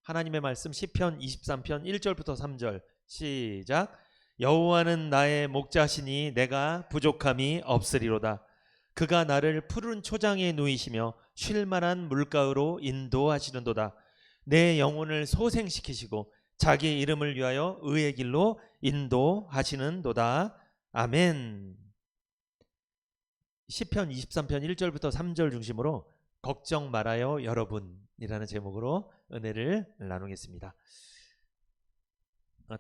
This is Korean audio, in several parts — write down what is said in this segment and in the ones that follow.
하나님의 말씀 시편 23편 1절부터 3절 시작. 여호와는 나의 목자시니 내가 부족함이 없으리로다. 그가 나를 푸른 초장에 누이시며 쉴 만한 물가로 인도하시는도다. 내 영혼을 소생시키시고 자기 이름을 위하여 의의 길로 인도하시는도다. 아멘. 시편 23편 1절부터 3절 중심으로 걱정 말아요 여러분이라는 제목으로 은혜를 나누겠습니다.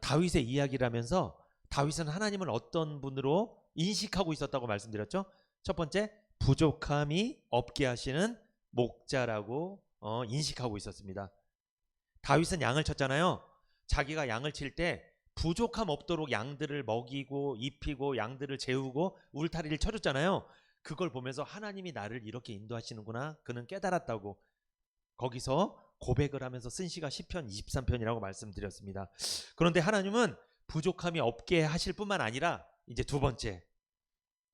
다윗의 이야기를 하면서 다윗은 하나님을 어떤 분으로 인식하고 있었다고 말씀드렸죠? 첫 번째, 부족함이 없게 하시는 목자라고 인식하고 있었습니다. 다윗은 양을 쳤잖아요. 자기가 양을 칠 때 부족함 없도록 양들을 먹이고 입히고 양들을 재우고 울타리를 쳐줬잖아요. 그걸 보면서 하나님이 나를 이렇게 인도하시는구나 그는 깨달았다고 거기서 고백을 하면서 쓴 시가 시편 23편이라고 말씀드렸습니다. 그런데 하나님은 부족함이 없게 하실 뿐만 아니라 이제 두 번째,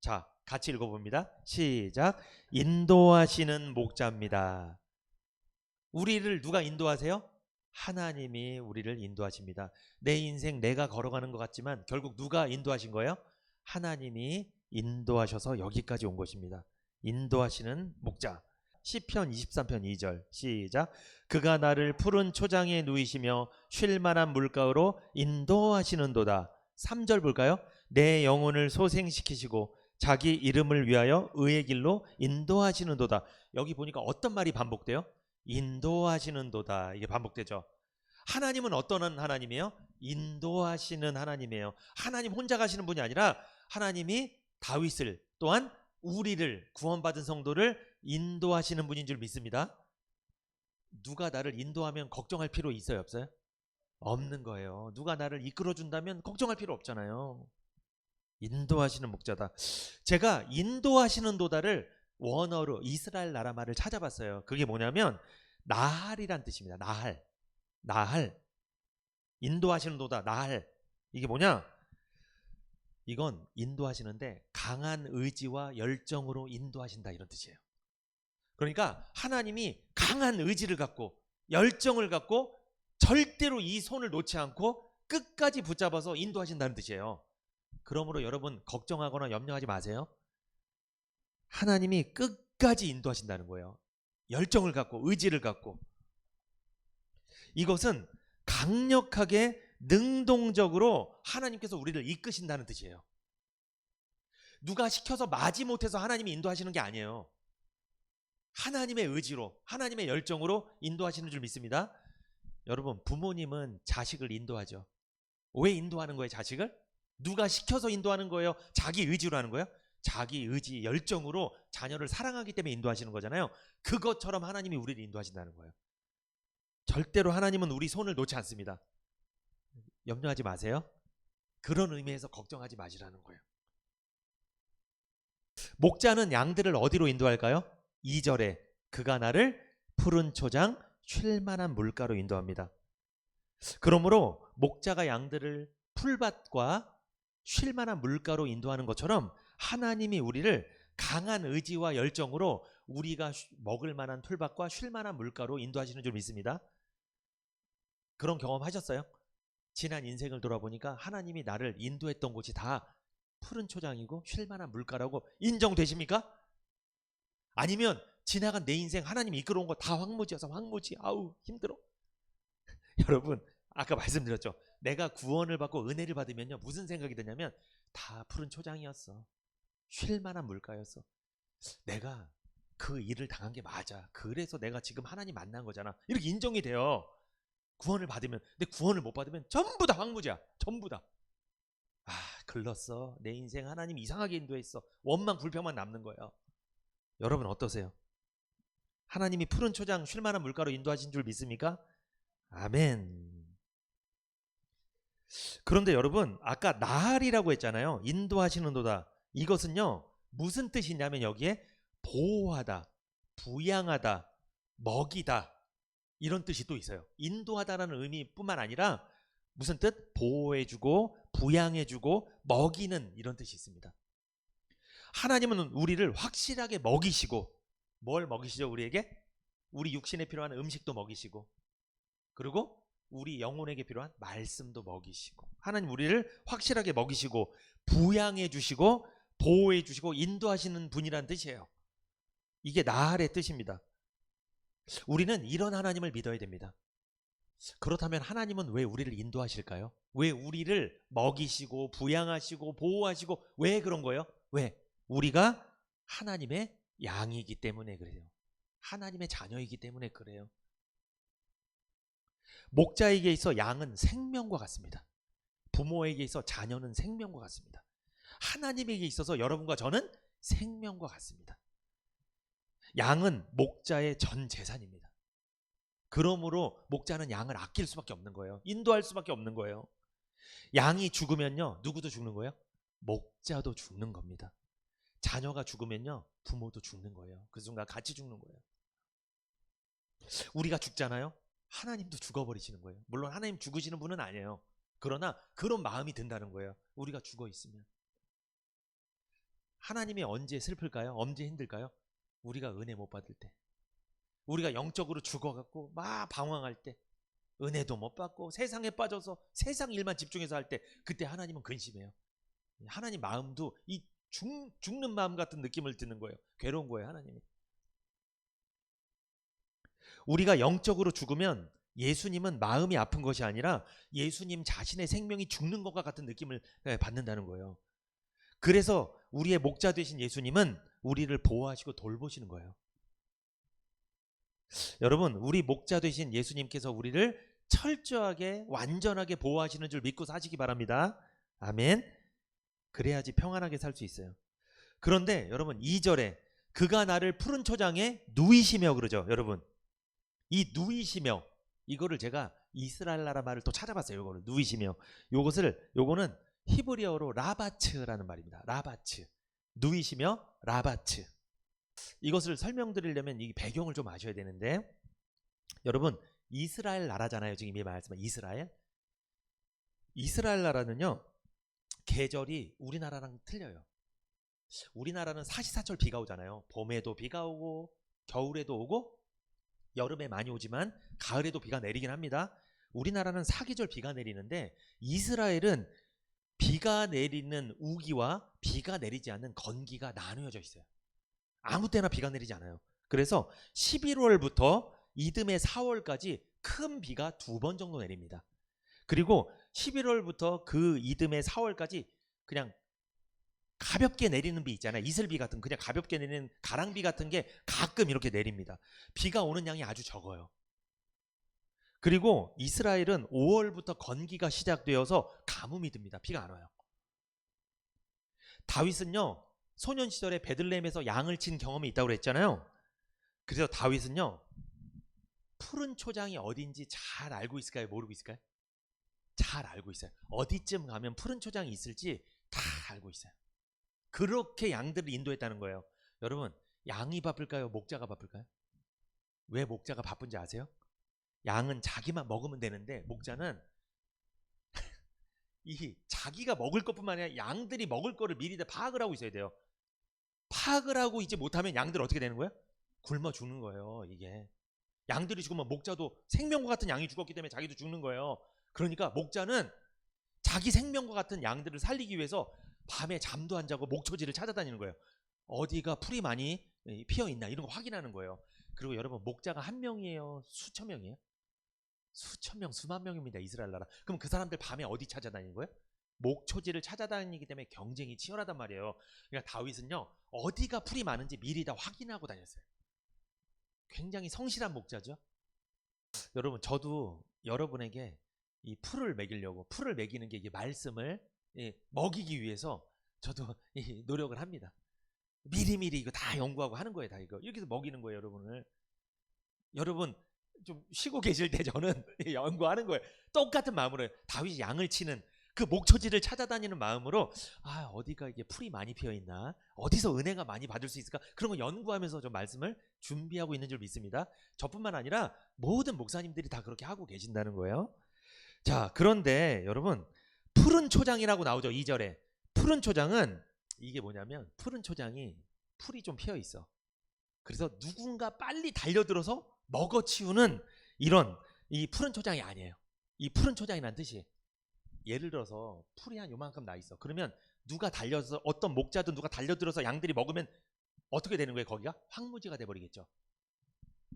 자 같이 읽어봅니다. 시작. 인도하시는 목자입니다. 우리를 누가 인도하세요? 하나님이 우리를 인도하십니다. 내 인생 내가 걸어가는 것 같지만 결국 누가 인도하신 거예요? 하나님이 인도하셔서 여기까지 온 것입니다. 인도하시는 목자. 시편 23편 2절 시작. 그가 나를 푸른 초장에 누이시며 쉴 만한 물가로 인도하시는도다. 3절 볼까요? 내 영혼을 소생시키시고 자기 이름을 위하여 의의 길로 인도하시는도다. 여기 보니까 어떤 말이 반복돼요? 인도하시는도다. 이게 반복되죠. 하나님은 어떤 하나님이에요? 인도하시는 하나님이에요. 하나님 혼자 가시는 분이 아니라 하나님이 다윗을 또한 우리를 구원받은 성도를 인도하시는 분인 줄 믿습니다. 누가 나를 인도하면 걱정할 필요 있어요 없어요? 없는 거예요. 누가 나를 이끌어준다면 걱정할 필요 없잖아요. 인도하시는 목자다. 제가 인도하시는 도다를 원어로 이스라엘 나라 말을 찾아봤어요. 그게 뭐냐면 나할이란 뜻입니다. 나할. 인도하시는 도다. 나할. 이게 뭐냐? 이건 인도하시는데 강한 의지와 열정으로 인도하신다 이런 뜻이에요. 그러니까 하나님이 강한 의지를 갖고 열정을 갖고 절대로 이 손을 놓지 않고 끝까지 붙잡아서 인도하신다는 뜻이에요. 그러므로 여러분 걱정하거나 염려하지 마세요. 하나님이 끝까지 인도하신다는 거예요. 열정을 갖고 의지를 갖고. 이것은 강력하게 능동적으로 하나님께서 우리를 이끄신다는 뜻이에요. 누가 시켜서 마지못해서 하나님이 인도하시는 게 아니에요. 하나님의 의지로 하나님의 열정으로 인도하시는 줄 믿습니다. 여러분 부모님은 자식을 인도하죠. 왜 인도하는 거예요? 자식을? 누가 시켜서 인도하는 거예요? 자기 의지로 하는 거예요? 자기 의지 열정으로 자녀를 사랑하기 때문에 인도하시는 거잖아요. 그것처럼 하나님이 우리를 인도하신다는 거예요. 절대로 하나님은 우리 손을 놓지 않습니다. 염려하지 마세요. 그런 의미에서 걱정하지 마시라는 거예요. 목자는 양들을 어디로 인도할까요? 2절에 그가 나를 푸른 초장 쉴 만한 물가로 인도합니다. 그러므로 목자가 양들을 풀밭과 쉴 만한 물가로 인도하는 것처럼 하나님이 우리를 강한 의지와 열정으로 우리가 먹을 만한 풀밭과 쉴 만한 물가로 인도하시는 줄 믿습니다. 그런 경험 하셨어요? 지난 인생을 돌아보니까 하나님이 나를 인도했던 곳이 다 푸른 초장이고 쉴 만한 물가라고 인정되십니까? 아니면 지나간 내 인생 하나님이 이끌어온 거 다 황무지여서 황무지 아우 힘들어. 여러분 아까 말씀드렸죠. 내가 구원을 받고 은혜를 받으면요 무슨 생각이 드냐면 다 푸른 초장이었어. 쉴 만한 물가였어. 내가 그 일을 당한 게 맞아. 그래서 내가 지금 하나님 만난 거잖아. 이렇게 인정이 돼요. 구원을 받으면. 근데 구원을 못 받으면 전부 다 황무지야. 전부 다. 아 글렀어. 내 인생 하나님 이상하게 인도했어. 원망 불평만 남는 거예요. 여러분 어떠세요? 하나님이 푸른 초장 쉴 만한 물가로 인도하신 줄 믿습니까? 아멘. 그런데 여러분 아까 나할이라고 했잖아요. 인도하시는도다. 이것은요 무슨 뜻이냐면 여기에 보호하다, 부양하다, 먹이다 이런 뜻이 또 있어요. 인도하다라는 의미뿐만 아니라 무슨 뜻? 보호해주고 부양해주고 먹이는 이런 뜻이 있습니다. 하나님은 우리를 확실하게 먹이시고 뭘 먹이시죠? 우리에게? 우리 육신에 필요한 음식도 먹이시고 그리고 우리 영혼에게 필요한 말씀도 먹이시고, 하나님 우리를 확실하게 먹이시고 부양해 주시고 보호해 주시고 인도하시는 분이란 뜻이에요. 이게 나할의 뜻입니다. 우리는 이런 하나님을 믿어야 됩니다. 그렇다면 하나님은 왜 우리를 인도하실까요? 왜 우리를 먹이시고 부양하시고 보호하시고 왜 그런 거예요? 왜? 우리가 하나님의 양이기 때문에 그래요. 하나님의 자녀이기 때문에 그래요. 목자에게 있어 양은 생명과 같습니다. 부모에게 있어 자녀는 생명과 같습니다. 하나님에게 있어서 여러분과 저는 생명과 같습니다. 양은 목자의 전 재산입니다. 그러므로 목자는 양을 아낄 수밖에 없는 거예요. 인도할 수밖에 없는 거예요. 양이 죽으면요, 누구도 죽는 거예요? 목자도 죽는 겁니다. 자녀가 죽으면요, 부모도 죽는 거예요. 그 순간 같이 죽는 거예요. 우리가 죽잖아요. 하나님도 죽어버리시는 거예요. 물론 하나님 죽으시는 분은 아니에요. 그러나 그런 마음이 든다는 거예요. 우리가 죽어 있으면. 하나님이 언제 슬플까요? 언제 힘들까요? 우리가 은혜 못 받을 때. 우리가 영적으로 죽어갖고 막 방황할 때, 은혜도 못 받고 세상에 빠져서 세상 일만 집중해서 할 때, 그때 하나님은 근심해요. 하나님 마음도 이 죽는 마음 같은 느낌을 드는 거예요. 괴로운 거예요, 하나님이. 우리가 영적으로 죽으면 예수님은 마음이 아픈 것이 아니라 예수님 자신의 생명이 죽는 것과 같은 느낌을 받는다는 거예요. 그래서 우리의 목자 되신 예수님은 우리를 보호하시고 돌보시는 거예요. 여러분, 우리 목자 되신 예수님께서 우리를 철저하게 완전하게 보호하시는 줄 믿고 사시기 바랍니다. 아멘. 그래야지 평안하게 살 수 있어요. 그런데 여러분, 2절에 그가 나를 푸른 초장에 누이시며 그러죠. 여러분, 이 누이시며, 이거를 제가 이스라엘 나라 말을 또 찾아봤어요. 이거를 누이시며, 요거는 히브리어로 라바츠라는 말입니다. 라바츠, 누이시며 라바츠. 이것을 설명드리려면 이 배경을 좀 아셔야 되는데, 여러분, 이스라엘 나라잖아요. 지금 이 말씀은 이스라엘 나라는요, 계절이 우리나라랑 틀려요. 우리나라는 사시사철 비가 오잖아요. 봄에도 비가 오고 겨울에도 오고 여름에 많이 오지만 가을에도 비가 내리긴 합니다. 우리나라는 사계절 비가 내리는데, 이스라엘은 비가 내리는 우기와 비가 내리지 않는 건기가 나누어져 있어요. 아무 때나 비가 내리지 않아요. 그래서 11월부터 이듬해 4월까지 큰 비가 2번 정도 내립니다. 그리고 11월부터 그 이듬해 4월까지 그냥 가볍게 내리는 비 있잖아요. 이슬비 같은, 그냥 가볍게 내리는 가랑비 같은 게 가끔 이렇게 내립니다. 비가 오는 양이 아주 적어요. 그리고 이스라엘은 5월부터 건기가 시작되어서 가뭄이 듭니다. 비가 안 와요. 다윗은요, 소년 시절에 베들레헴에서 양을 친 경험이 있다고 그랬잖아요. 그래서 다윗은요, 푸른 초장이 어딘지 잘 알고 있을까요? 모르고 있을까요? 잘 알고 있어요. 어디쯤 가면 푸른 초장이 있을지 다 알고 있어요. 그렇게 양들을 인도했다는 거예요. 여러분, 양이 바쁠까요? 목자가 바쁠까요? 왜 목자가 바쁜지 아세요? 양은 자기만 먹으면 되는데, 목자는 이 자기가 먹을 것뿐만 아니라 양들이 먹을 거를 미리 다 파악을 하고 있어야 돼요. 파악을 하고 있지 못하면 양들 어떻게 되는 거예요? 굶어 죽는 거예요. 이게 양들이 죽으면 목자도, 생명과 같은 양이 죽었기 때문에 자기도 죽는 거예요. 그러니까 목자는 자기 생명과 같은 양들을 살리기 위해서 밤에 잠도 안 자고 목초지를 찾아다니는 거예요. 어디가 풀이 많이 피어 있나 이런 거 확인하는 거예요. 그리고 여러분, 목자가 한 명이에요? 수천 명이에요? 수천 명, 수만 명입니다. 이스라엘 나라. 그럼 그 사람들 밤에 어디 찾아다니는 거예요? 목초지를 찾아다니기 때문에 경쟁이 치열하단 말이에요. 그러니까 다윗은요, 어디가 풀이 많은지 미리 다 확인하고 다녔어요. 굉장히 성실한 목자죠. 여러분, 저도 여러분에게 이 풀을 먹이려고, 풀을 먹이는 게 이게 말씀을 먹이기 위해서 저도 노력을 합니다. 미리미리 이거 다 연구하고 하는 거예요. 다 이렇게 해서 먹이는 거예요, 여러분을. 여러분 좀 쉬고 계실 때 저는 연구하는 거예요. 똑같은 마음으로 다윗이 양을 치는 그 목초지를 찾아다니는 마음으로, 어디가 이게 풀이 많이 피어 있나, 어디서 은혜가 많이 받을 수 있을까, 그런 거 연구하면서 좀 말씀을 준비하고 있는 줄 믿습니다. 저뿐만 아니라 모든 목사님들이 다 그렇게 하고 계신다는 거예요. 자, 그런데 여러분, 푸른 초장이라고 나오죠. 2절에. 푸른 초장은 이게 뭐냐면, 푸른 초장이 풀이 좀 피어 있어. 그래서 누군가 빨리 달려들어서 먹어치우는 이런 이 푸른 초장이 아니에요. 이 푸른 초장이란 뜻이, 예를 들어서 풀이 한 요만큼 나 있어. 그러면 누가 달려서, 어떤 목자든 누가 달려들어서 양들이 먹으면 어떻게 되는 거예요? 거기가 황무지가 돼버리겠죠.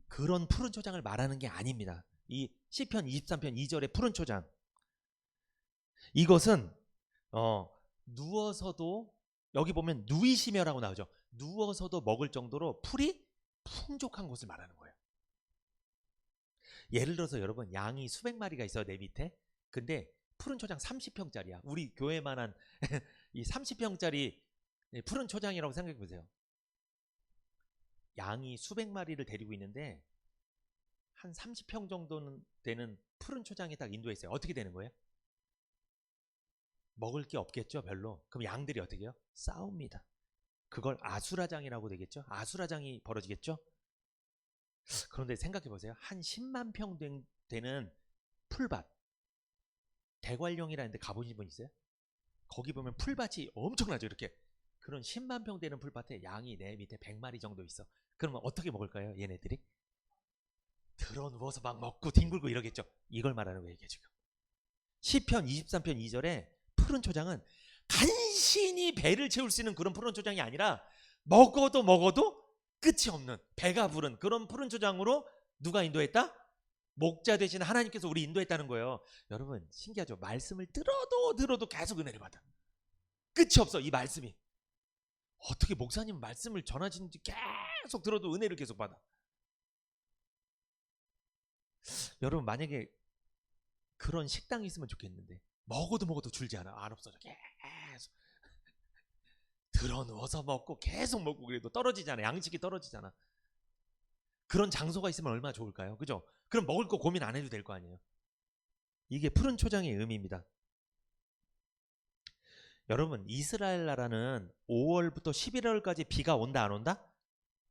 그런 푸른 초장을 말하는 게 아닙니다. 이 시편 23편 2절의 푸른 초장, 이것은 누워서도, 여기 보면 누이시며라고 나오죠. 누워서도 먹을 정도로 풀이 풍족한 곳을 말하는 거예요. 예를 들어서 여러분, 양이 수백 마리가 있어요, 내 밑에. 근데 푸른 초장 30평짜리야. 우리 교회만한 이 30평짜리 푸른 초장이라고 생각해 보세요. 양이 수백 마리를 데리고 있는데 한 30평 정도는 되는 푸른 초장에 딱 인도해 있어요. 어떻게 되는 거예요? 먹을 게 없겠죠, 별로. 그럼 양들이 어떻게 해요? 싸웁니다. 그걸 아수라장이라고 되겠죠? 아수라장이 벌어지겠죠? 그런데 생각해 보세요. 한 10만 평 되는 풀밭, 대관령이라는 데 가보신 분 있어요? 거기 보면 풀밭이 엄청나죠, 이렇게. 그런 10만 평 되는 풀밭에 양이 내 밑에 100마리 정도 있어. 그러면 어떻게 먹을까요, 얘네들이? 들어 누워서 막 먹고 뒹굴고 이러겠죠. 이걸 말하는 거예요, 이게 지금. 시편 23편 2절에 푸른 초장은 간신히 배를 채울 수 있는 그런 푸른 초장이 아니라 먹어도 끝이 없는, 배가 부른 그런 푸른 초장으로 누가 인도했다? 목자 되신 하나님께서 우리 인도했다는 거예요. 여러분, 신기하죠? 말씀을 들어도 계속 은혜를 받아. 끝이 없어, 이 말씀이. 어떻게 목사님 말씀을 전하시는지 계속 들어도 은혜를 계속 받아. 여러분, 만약에 그런 식당이 있으면 좋겠는데, 먹어도 줄지 않아. 안 없어져. 계속 들어 누워서 먹고 계속 먹고, 그래도 떨어지잖아. 양식이 떨어지잖아. 그런 장소가 있으면 얼마나 좋을까요? 그죠? 그럼 먹을 거 고민 안 해도 될 거 아니에요. 이게 푸른 초장의 의미입니다. 여러분, 이스라엘 나라는 5월부터 11월까지 비가 온다 안 온다?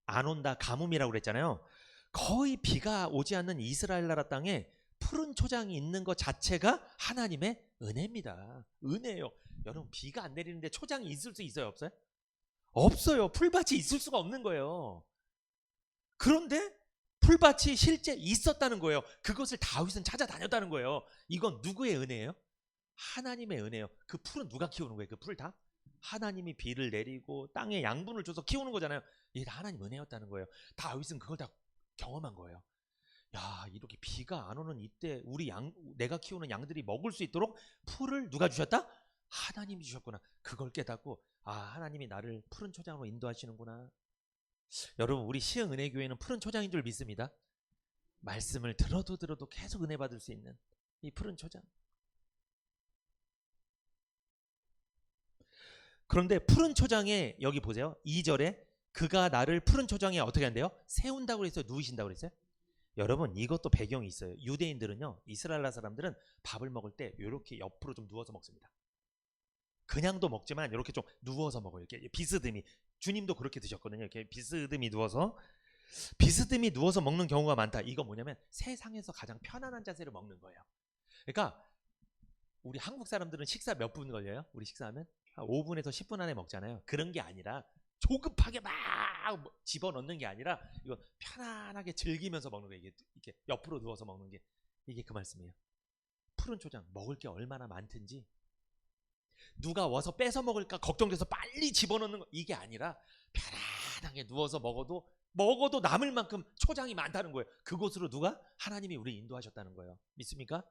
안 온다, 가뭄이라고 그랬잖아요. 거의 비가 오지 않는 이스라엘 나라 땅에 푸른 초장이 있는 것 자체가 하나님의 은혜입니다. 은혜예요. 여러분, 비가 안 내리는데 초장이 있을 수 있어요, 없어요? 없어요. 풀밭이 있을 수가 없는 거예요. 그런데 풀밭이 실제 있었다는 거예요. 그것을 다윗은 찾아다녔다는 거예요. 이건 누구의 은혜예요? 하나님의 은혜예요. 그 풀은 누가 키우는 거예요? 그 풀 다? 하나님이 비를 내리고 땅에 양분을 줘서 키우는 거잖아요. 이게 다 하나님 은혜였다는 거예요. 다윗은 그걸 다 경험한 거예요. 야, 이렇게 비가 안 오는 이때 내가 키우는 양들이 먹을 수 있도록 풀을 누가 주셨다? 하나님이 주셨구나. 그걸 깨닫고, 하나님이 나를 푸른 초장으로 인도하시는구나. 여러분, 우리 시흥은혜교회는 푸른 초장인 줄 믿습니다. 말씀을 들어도 계속 은혜 받을 수 있는 이 푸른 초장. 그런데 푸른 초장에, 여기 보세요, 2절에 그가 나를 푸른 초장에 어떻게 한대요? 세운다고 그랬어요? 누우신다고 그랬어요? 여러분, 이것도 배경이 있어요. 유대인들은요, 이스라엘 사람들은 밥을 먹을 때 이렇게 옆으로 좀 누워서 먹습니다. 그냥도 먹지만 이렇게 좀 누워서 먹어요. 이렇게 비스듬히. 주님도 그렇게 드셨거든요. 이렇게 비스듬히 누워서 먹는 경우가 많다. 이거 뭐냐면 세상에서 가장 편안한 자세로 먹는 거예요. 그러니까 우리 한국 사람들은 식사 몇 분 걸려요? 우리 식사하면 5분에서 10분 안에 먹잖아요. 그런 게 아니라 조급하게 막 집어넣는 게 아니라 이거 편안하게 즐기면서 먹는 거예요. 이게 옆으로 누워서 먹는 게, 이게 그 말씀이에요. 푸른 초장, 먹을 게 얼마나 많든지 누가 와서 뺏어 먹을까 걱정돼서 빨리 집어넣는 거, 이게 아니라 편안하게 누워서 먹어도 남을 만큼 초장이 많다는 거예요. 그곳으로 하나님이 우리 인도하셨다는 거예요. 믿습니까?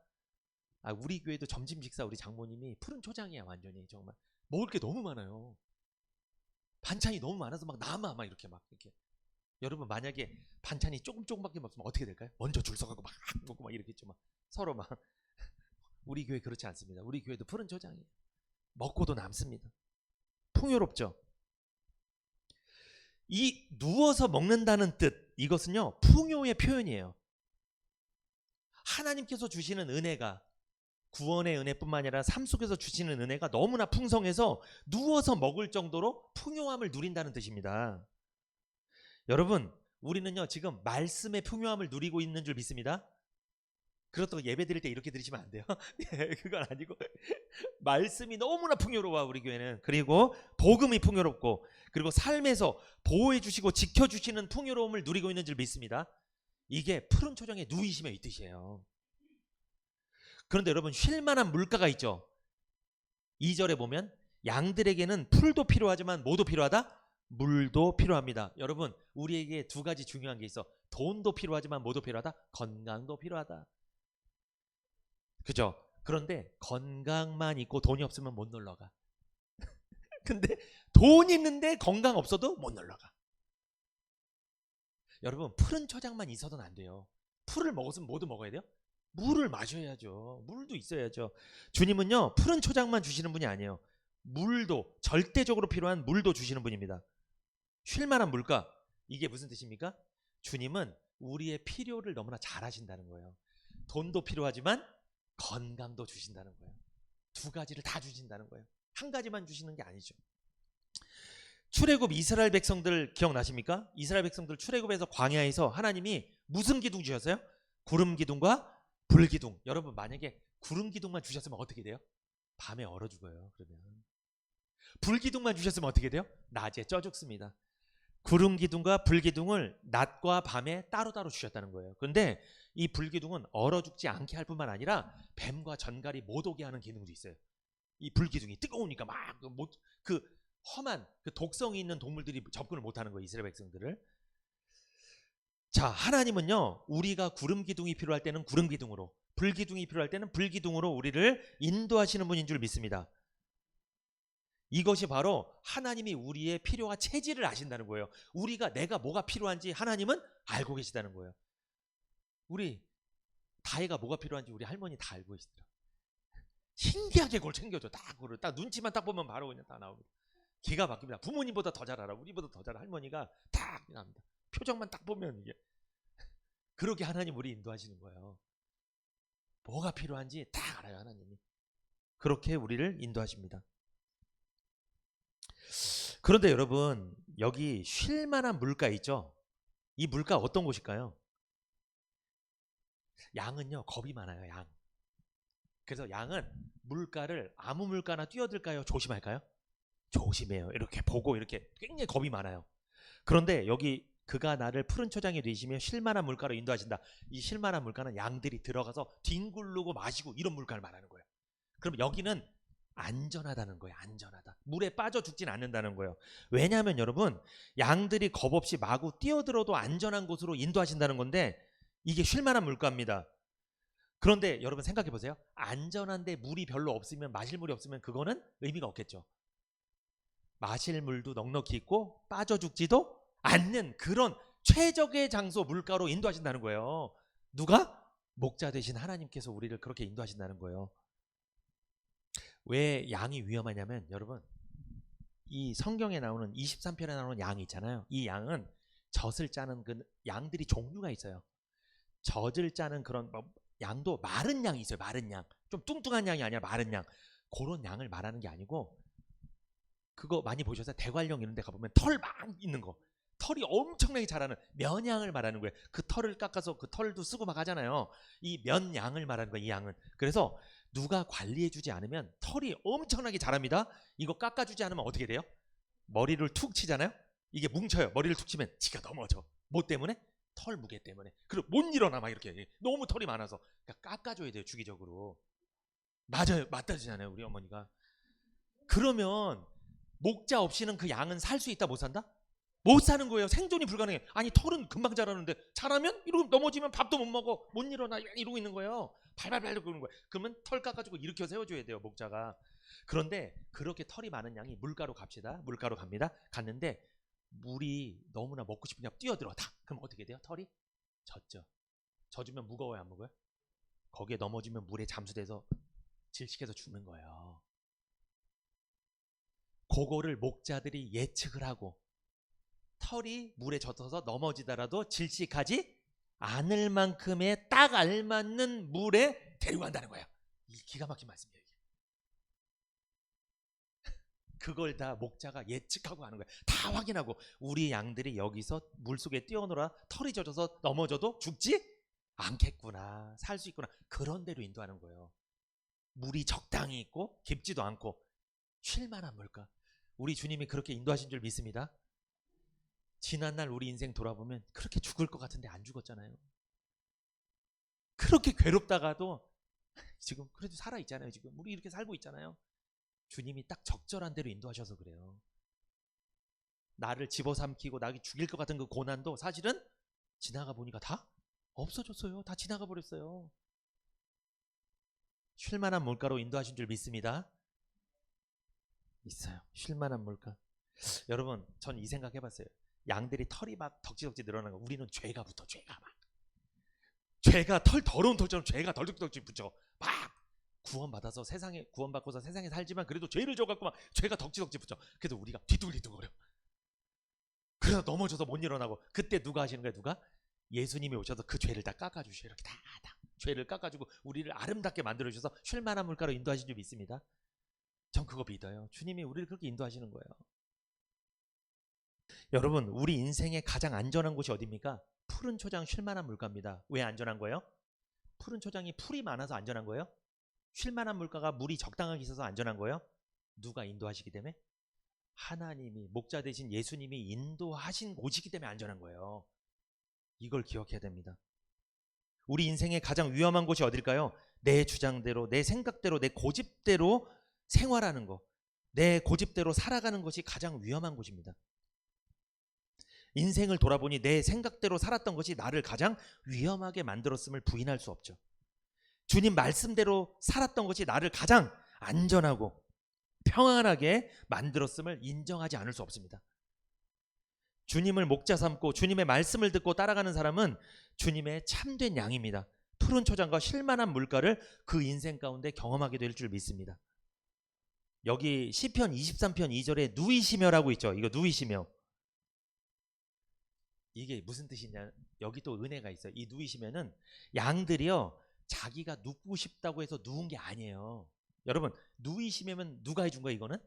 우리 교회도 점심 식사 우리 장모님이 푸른 초장이야. 완전히 정말 먹을 게 너무 많아요. 반찬이 너무 많아서 막 남아, 막 이렇게. 여러분, 만약에 반찬이 조금밖에 없으면 어떻게 될까요? 먼저 줄 서가고 막 먹고 막 이렇게 막 서로 막. 우리 교회 그렇지 않습니다. 우리 교회도 푸른 초장이에요. 먹고도 남습니다. 풍요롭죠. 이 누워서 먹는다는 뜻, 이것은요 풍요의 표현이에요. 하나님께서 주시는 은혜가, 구원의 은혜뿐만 아니라 삶 속에서 주시는 은혜가 너무나 풍성해서 누워서 먹을 정도로 풍요함을 누린다는 뜻입니다. 여러분, 우리는요 지금 말씀의 풍요함을 누리고 있는 줄 믿습니다. 그렇다고 예배 드릴 때 이렇게 드리시면 안 돼요. 그건 아니고 말씀이 너무나 풍요로워, 우리 교회는. 그리고 복음이 풍요롭고, 그리고 삶에서 보호해 주시고 지켜주시는 풍요로움을 누리고 있는 줄 믿습니다. 이게 푸른 초장의 누이심의 이 뜻이에요. 그런데 여러분 쉴 만한 물가가 있죠. 2절에 보면 양들에게는 풀도 필요하지만 뭐도 필요하다? 물도 필요합니다. 여러분 우리에게 두 가지 중요한 게 있어. 돈도 필요하지만 뭐도 필요하다? 건강도 필요하다. 그죠? 그런데 건강만 있고 돈이 없으면 못 놀러 가. 근데 돈 있는데 건강 없어도 못 놀러 가. 여러분 푸른 초장만 있어서는 안 돼요. 풀을 먹었으면 뭐도 먹어야 돼요? 물을 마셔야죠. 물도 있어야죠. 주님은요 푸른 초장만 주시는 분이 아니에요. 물도 절대적으로 필요한 물도 주시는 분입니다. 쉴만한 물가, 이게 무슨 뜻입니까? 주님은 우리의 필요를 너무나 잘 하신다는 거예요. 돈도 필요하지만 건강도 주신다는 거예요. 두 가지를 다 주신다는 거예요. 한 가지만 주시는 게 아니죠. 출애굽 이스라엘 백성들 기억나십니까? 이스라엘 백성들 출애굽에서 광야에서 하나님이 무슨 기둥 주셨어요? 구름 기둥과 불 기둥. 여러분 만약에 구름 기둥만 주셨으면 어떻게 돼요? 밤에 얼어 죽어요. 그러면 불 기둥만 주셨으면 어떻게 돼요? 낮에 쪄 죽습니다. 구름 기둥과 불 기둥을 낮과 밤에 따로따로 주셨다는 거예요. 그런데 이 불 기둥은 얼어 죽지 않게 할 뿐만 아니라 뱀과 전갈이 못 오게 하는 기능도 있어요. 이 불 기둥이 뜨거우니까 막 그 험한 그 독성이 있는 동물들이 접근을 못하는 거예요. 이스라엘 백성들을. 자, 하나님은요 우리가 구름 기둥이 필요할 때는 구름 기둥으로, 불 기둥이 필요할 때는 불 기둥으로 우리를 인도하시는 분인 줄 믿습니다. 이것이 바로 하나님이 우리의 필요와 체질을 아신다는 거예요. 내가 뭐가 필요한지 하나님은 알고 계시다는 거예요. 우리 다혜가 뭐가 필요한지 우리 할머니 다 알고 계시더라. 신기하게 그걸 챙겨줘. 딱 눈치만 딱 보면 바로 그냥 다 나옵니다. 기가 막힙니다. 부모님보다 더 잘 알아. 우리보다 더 잘 알아. 할머니가 딱 나옵니다. 표정만 딱 보면 이게 그렇게 하나님 우리 인도하시는 거예요. 뭐가 필요한지 다 알아요. 하나님이 그렇게 우리를 인도하십니다. 그런데 여러분 여기 쉴 만한 물가 있죠? 이 물가 어떤 곳일까요? 양은요 겁이 많아요. 양. 그래서 양은 물가를 아무 물가나 뛰어들까요? 조심할까요? 조심해요. 이렇게 보고 이렇게 굉장히 겁이 많아요. 그런데 여기 그가 나를 푸른 초장에 되시며 쉴만한 물가로 인도하신다. 이 쉴만한 물가는 양들이 들어가서 뒹굴르고 마시고 이런 물가를 말하는 거예요. 그럼 여기는 안전하다는 거예요. 안전하다. 물에 빠져 죽진 않는다는 거예요. 왜냐하면 여러분 양들이 겁없이 마구 뛰어들어도 안전한 곳으로 인도하신다는 건데 이게 쉴만한 물가입니다. 그런데 여러분 생각해 보세요. 안전한데 물이 별로 없으면, 마실 물이 없으면 그거는 의미가 없겠죠. 마실 물도 넉넉히 있고 빠져 죽지도 않는 그런 최적의 장소 물가로 인도하신다는 거예요. 누가? 목자 되신 하나님께서 우리를 그렇게 인도하신다는 거예요. 왜 양이 위험하냐면 여러분 이 성경에 나오는 23편에 나오는 양이 있잖아요. 이 양은 젖을 짜는 그 양들이 종류가 있어요. 젖을 짜는 그런 양도 마른 양이 있어요. 마른 양. 좀 뚱뚱한 양이 아니라 마른 양. 그런 양을 말하는 게 아니고 그거 많이 보셔서 대관령 이런 데 가보면 털 막 있는 거. 털이 엄청나게 자라는 면양을 말하는 거예요. 그 털을 깎아서 그 털도 쓰고 막 하잖아요. 이 면양을 말하는 거예요. 이 양은. 그래서 누가 관리해주지 않으면 털이 엄청나게 자랍니다. 이거 깎아주지 않으면 어떻게 돼요? 머리를 툭 치잖아요. 이게 뭉쳐요. 머리를 툭 치면 지가 넘어져. 뭐 때문에? 털 무게 때문에. 그리고 못 일어나 막 이렇게 너무 털이 많아서. 그러니까 깎아줘야 돼요. 주기적으로. 맞아요. 맞다잖아요. 우리 어머니가. 그러면 목자 없이는 그 양은 살 수 있다 못 산다? 못 사는 거예요. 생존이 불가능해. 아니 털은 금방 자라는데 자라면 이러고 넘어지면 밥도 못 먹어. 못 일어나 이러고 있는 거예요. 발발발 그러는 거예요. 그러면 털 깎아주고 일으켜 세워줘야 돼요. 목자가. 그런데 그렇게 털이 많은 양이 물가로 갑시다. 물가로 갑니다. 갔는데 물이 너무나 먹고 싶으냐 뛰어들어 다. 그럼 어떻게 돼요? 털이 젖죠. 젖으면 무거워요 안 무거워요? 거기에 넘어지면 물에 잠수돼서 질식해서 죽는 거예요. 그거를 목자들이 예측을 하고 털이 물에 젖어서 넘어지더라도 질식하지 않을 만큼의 딱 알맞는 물에 데려간다는 거예요. 이 기가 막힌 말씀이에요. 그걸 다 목자가 예측하고 하는 거예요. 다 확인하고 우리 양들이 여기서 물속에 뛰어놀아 털이 젖어서 넘어져도 죽지 않겠구나. 살 수 있구나. 그런 대로 인도하는 거예요. 물이 적당히 있고 깊지도 않고 쉴만한 물가. 우리 주님이 그렇게 인도하신 줄 믿습니다. 지난날 우리 인생 돌아보면 그렇게 죽을 것 같은데 안 죽었잖아요. 그렇게 괴롭다가도 지금 그래도 살아 있잖아요. 지금 우리 이렇게 살고 있잖아요. 주님이 딱 적절한 대로 인도하셔서 그래요. 나를 집어삼키고 나를 죽일 것 같은 그 고난도 사실은 지나가 보니까 다 없어졌어요. 다 지나가 버렸어요. 쉴만한 물가로 인도하신 줄 믿습니다. 있어요. 쉴만한 물가. 여러분, 전 이 생각 해봤어요. 양들이 털이 막 덕지덕지 늘어나는 거, 우리는 죄가 붙어. 죄가 막 죄가 더러운 털처럼 죄가 덜덕덜덕 붙여. 막 구원받아서 세상에 구원받고서 세상에 살지만 그래도 죄를 져갖고 막 죄가 덕지덕지 붙여. 그래서 우리가 뒤뚱뒤뚱거려. 그래서 넘어져서 못 일어나고. 그때 누가 하시는 거예요? 누가? 예수님이 오셔서 그 죄를 다 깎아주셔요. 이렇게 다 죄를 깎아주고 우리를 아름답게 만들어주셔서 쉴만한 물가로 인도하신 줄 믿습니다. 전 그거 믿어요. 주님이 우리를 그렇게 인도하시는 거예요. 여러분, 우리 인생의 가장 안전한 곳이 어디입니까? 푸른 초장 쉴만한 물가입니다. 왜 안전한 거예요? 푸른 초장이 풀이 많아서 안전한 거예요? 쉴만한 물가가 물이 적당하게 있어서 안전한 거예요? 누가 인도하시기 때문에? 하나님이, 목자 되신 예수님이 인도하신 곳이기 때문에 안전한 거예요. 이걸 기억해야 됩니다. 우리 인생의 가장 위험한 곳이 어딜까요? 내 주장대로, 내 생각대로, 내 고집대로 생활하는 거, 내 고집대로 살아가는 것이 가장 위험한 곳입니다. 인생을 돌아보니 내 생각대로 살았던 것이 나를 가장 위험하게 만들었음을 부인할 수 없죠. 주님 말씀대로 살았던 것이 나를 가장 안전하고 평안하게 만들었음을 인정하지 않을 수 없습니다. 주님을 목자 삼고 주님의 말씀을 듣고 따라가는 사람은 주님의 참된 양입니다. 푸른 초장과 쉴만한 물가를 그 인생 가운데 경험하게 될 줄 믿습니다. 여기 시편 23편 2절에 누이시며라고 있죠. 이거 누이시며. 이게 무슨 뜻이냐? 여기 또 은혜가 있어요. 이 누이시면은 양들이요, 자기가 눕고 싶다고 해서 누운 게 아니에요. 여러분, 누이시면 누가 해준 거예요? 이거는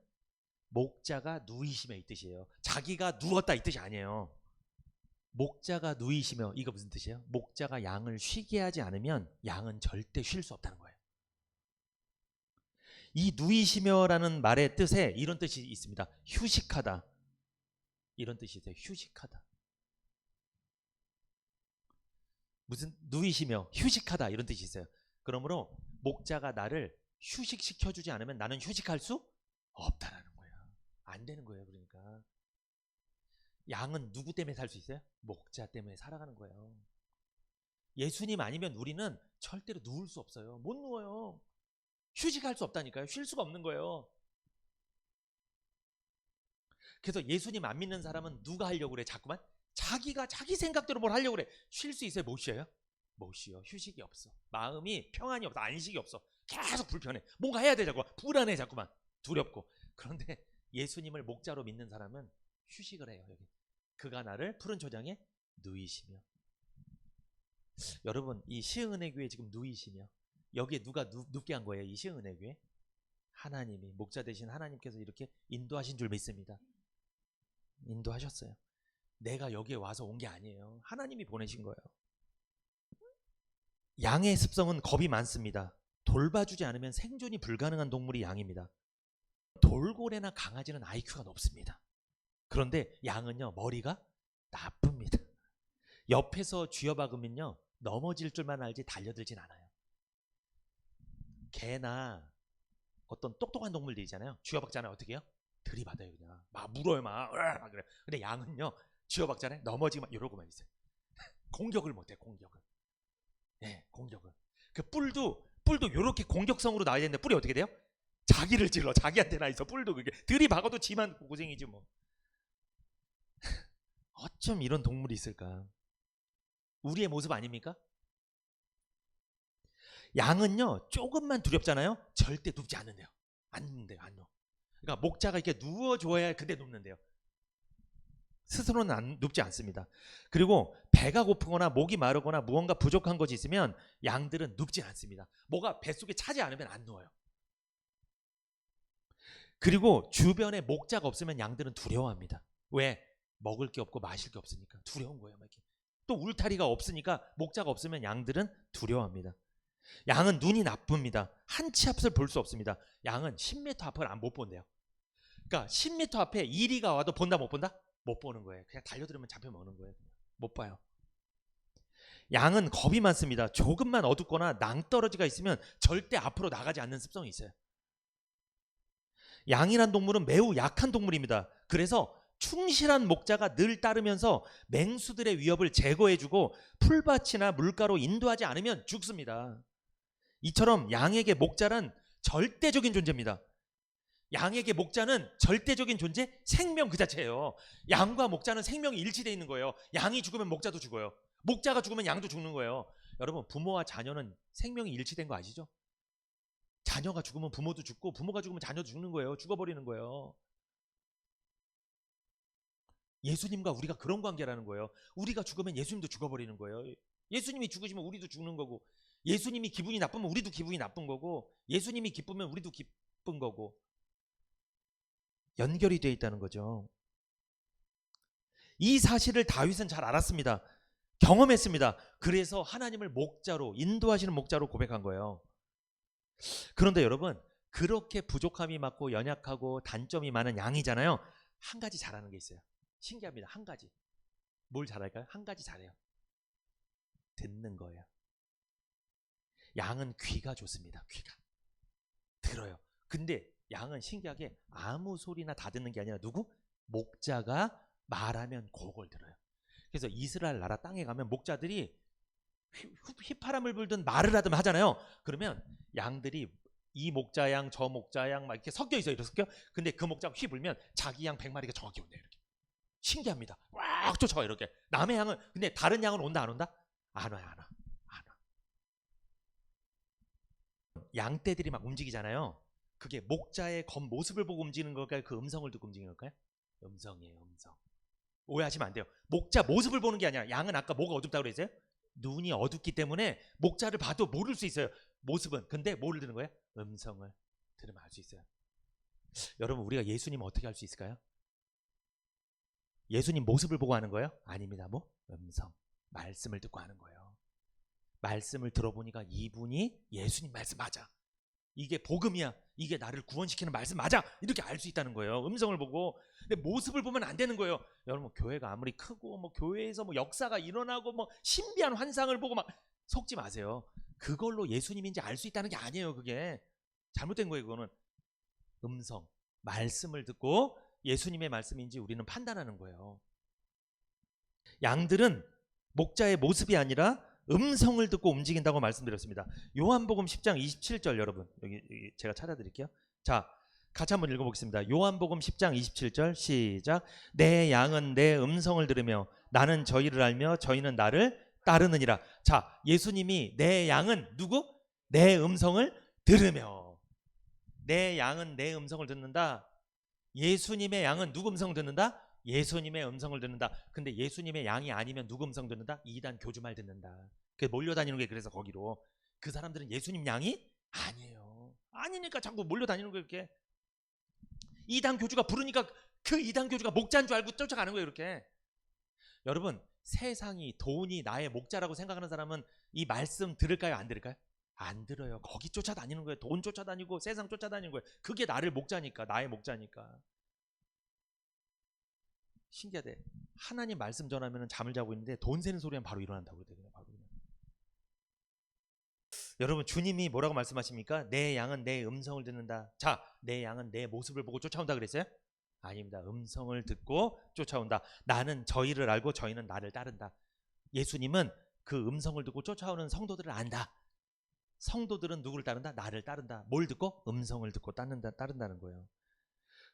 목자가 누이시며 이 뜻이에요. 자기가 누웠다 이 뜻이 아니에요. 목자가 누이시며, 이거 무슨 뜻이에요? 목자가 양을 쉬게 하지 않으면 양은 절대 쉴 수 없다는 거예요. 이 누이시며라는 말의 뜻에 이런 뜻이 있습니다. 휴식하다, 이런 뜻이 있어요. 휴식하다. 무슨 누이시며 휴식하다 이런 뜻이 있어요. 그러므로 목자가 나를 휴식시켜주지 않으면 나는 휴식할 수 없다라는 거예요. 안 되는 거예요. 그러니까 양은 누구 때문에 살 수 있어요? 목자 때문에 살아가는 거예요. 예수님 아니면 우리는 절대로 누울 수 없어요. 못 누워요. 휴식할 수 없다니까요. 쉴 수가 없는 거예요. 그래서 예수님 안 믿는 사람은 누가 하려고 그래? 자꾸만 자기가 자기 생각대로 뭘 하려고 그래. 쉴 수 있어요? 못 쉬어요? 못 쉬어. 휴식이 없어. 마음이 평안이 없어. 안식이 없어. 계속 불편해. 뭔가 해야 돼. 자꾸 불안해. 자꾸만 두렵고. 그런데 예수님을 목자로 믿는 사람은 휴식을 해요. 여기 그가 나를 푸른 초장에 누이시며. 여러분, 이 시흥은혜교회 지금 누이시며, 여기에 누가 눕게 한 거예요? 이 시흥은혜교회 하나님이, 목자 되신 하나님께서 이렇게 인도하신 줄 믿습니다. 인도하셨어요. 내가 여기에 와서 온 게 아니에요. 하나님이 보내신 거예요. 양의 습성은 겁이 많습니다. 돌봐주지 않으면 생존이 불가능한 동물이 양입니다. 돌고래나 강아지는 IQ가 높습니다. 그런데 양은요, 머리가 나쁩니다. 옆에서 쥐어박으면요, 넘어질 줄만 알지 달려들진 않아요. 개나 어떤 똑똑한 동물들 있잖아요. 쥐어박잖아요. 어떻게 해요? 들이받아요. 그냥 막 물어요. 막 그래. 근데 양은요, 쥐어박잖아요. 넘어지면 이러고만 있어요. 공격을 못해. 공격을. 네, 공격을. 그 뿔도 이렇게 공격성으로 나와야 되는데 뿔이 어떻게 돼요? 자기를 찔러. 자기한테 나 있어. 뿔도 그게 들이박아도 지만 고생이지 뭐. 어쩜 이런 동물이 있을까? 우리의 모습 아닙니까? 양은요, 조금만 두렵잖아요. 절대 눕지 않는데요. 안 눕는데요. 안 누워. 그러니까 목자가 이렇게 누워줘야 그때 눕는데요. 스스로는 눕지 않습니다. 그리고 배가 고프거나 목이 마르거나 무언가 부족한 것이 있으면 양들은 눕지 않습니다. 뭐가 뱃속에 차지 않으면 안 누워요. 그리고 주변에 목자가 없으면 양들은 두려워합니다. 왜? 먹을 게 없고 마실 게 없으니까 두려운 거예요. 또 울타리가 없으니까, 목자가 없으면 양들은 두려워합니다. 양은 눈이 나쁩니다. 한 치 앞을 볼 수 없습니다. 양은 10m 앞을 못 본대요. 그러니까 10m 앞에 이리가 와도 본다 못 본다? 못 보는 거예요. 그냥 달려들으면 잡혀먹는 거예요. 못 봐요. 양은 겁이 많습니다. 조금만 어둡거나 낭떠러지가 있으면 절대 앞으로 나가지 않는 습성이 있어요. 양이란 동물은 매우 약한 동물입니다. 그래서 충실한 목자가 늘 따르면서 맹수들의 위협을 제거해주고 풀밭이나 물가로 인도하지 않으면 죽습니다. 이처럼 양에게 목자란 절대적인 존재입니다. 양에게 목자는 절대적인 존재, 생명 그 자체예요. 양과 목자는 생명이 일치되어 있는 거예요. 양이 죽으면 목자도 죽어요. 목자가 죽으면 양도 죽는 거예요. 여러분, 부모와 자녀는 생명이 일치된 거 아시죠? 자녀가 죽으면 부모도 죽고 부모가 죽으면 자녀도 죽는 거예요. 죽어버리는 거예요. 예수님과 우리가 그런 관계라는 거예요. 우리가 죽으면 예수님도 죽어버리는 거예요. 예수님이 죽으시면 우리도 죽는 거고, 예수님이 기분이 나쁘면 우리도 기분이 나쁜 거고, 예수님이 기쁘면 우리도 기쁜 거고, 연결이 되어 있다는 거죠. 이 사실을 다윗은 잘 알았습니다. 경험했습니다. 그래서 하나님을 목자로, 인도하시는 목자로 고백한 거예요. 그런데 여러분, 그렇게 부족함이 많고 연약하고 단점이 많은 양이잖아요. 한 가지 잘하는 게 있어요. 신기합니다. 한 가지. 뭘 잘할까요? 한 가지 잘해요. 듣는 거예요. 양은 귀가 좋습니다. 귀가 들어요. 근데 양은 신기하게 아무 소리나 다 듣는 게 아니라 누구? 목자가 말하면 그걸 들어요. 그래서 이스라엘 나라 땅에 가면 목자들이 휘파람을 불든 말을 하든 하잖아요. 그러면 양들이 이 목자양 저 목자양 막 이렇게 섞여 있어요. 이렇게 섞여. 근데 그 목자가 휘 불면 자기 양 100마리가 정확히 온대요. 이렇게. 신기합니다. 꽉 쫓아와 이렇게. 남의 양은, 근데 다른 양은 온다 안 온다? 안 와요. 안 와. 안 와. 양떼들이 막 움직이잖아요. 그게 목자의 겉모습을 보고 움직이는 걸까요? 그 음성을 듣고 움직이는 걸까요? 음성이에요. 음성. 오해하시면 안 돼요. 목자 모습을 보는 게 아니라, 양은 아까 뭐가 어둡다고 그랬어요? 눈이 어둡기 때문에 목자를 봐도 모를 수 있어요. 모습은. 근데 뭐를 들은 거예요? 음성을 들으면 알 수 있어요. 여러분, 우리가 예수님 어떻게 알 수 있을까요? 예수님 모습을 보고 하는 거예요? 아닙니다. 뭐? 음성, 말씀을 듣고 하는 거예요. 말씀을 들어보니까 이분이 예수님 말씀 맞아. 이게 복음이야. 이게 나를 구원시키는 말씀 맞아. 이렇게 알 수 있다는 거예요. 음성을 보고. 근데 모습을 보면 안 되는 거예요. 여러분, 교회가 아무리 크고 뭐 교회에서 뭐 역사가 일어나고 뭐 신비한 환상을 보고 막 속지 마세요. 그걸로 예수님인지 알 수 있다는 게 아니에요. 그게 잘못된 거예요. 그거는 음성, 말씀을 듣고 예수님의 말씀인지 우리는 판단하는 거예요. 양들은 목자의 모습이 아니라 음성을 듣고 움직인다고 말씀드렸습니다. 요한복음 10장 27절 여러분, 여기 제가 찾아드릴게요. 자, 같이 한번 읽어보겠습니다. 요한복음 10장 27절 시작. 내 양은 내 음성을 들으며 나는 저희를 알며 저희는 나를 따르느니라. 자, 예수님이 내 양은 누구? 내 음성을 들으며. 내 양은 내 음성을 듣는다. 예수님의 양은 누구 음성을 듣는다? 예수님의 음성을 듣는다. 근데 예수님의 양이 아니면 누구 음성 듣는다? 이단 교주 말 듣는다. 그 몰려다니는 게 그래서 거기로. 그 사람들은 예수님 양이 아니에요. 아니니까 자꾸 몰려다니는 거예요. 이렇게. 이단 교주가 부르니까 그 이단 교주가 목자인 줄 알고 쫓아가는 거예요. 이렇게. 여러분, 세상이, 돈이 나의 목자라고 생각하는 사람은 이 말씀 들을까요? 안 들을까요? 안 들어요. 거기 쫓아다니는 거예요. 돈 쫓아다니고 세상 쫓아다니는 거예요. 그게 나를 목자니까, 나의 목자니까. 신기하대. 하나님 말씀 전하면 잠을 자고 있는데 돈 세는 소리는 바로 일어난다고 그러대요. 바로. 여러분, 주님이 뭐라고 말씀하십니까? 내 양은 내 음성을 듣는다. 자, 내 양은 내 모습을 보고 쫓아온다 그랬어요? 아닙니다. 음성을 듣고 쫓아온다. 나는 저희를 알고 저희는 나를 따른다. 예수님은 그 음성을 듣고 쫓아오는 성도들을 안다. 성도들은 누구를 따른다? 나를 따른다. 뭘 듣고? 음성을 듣고 따른다는 거예요.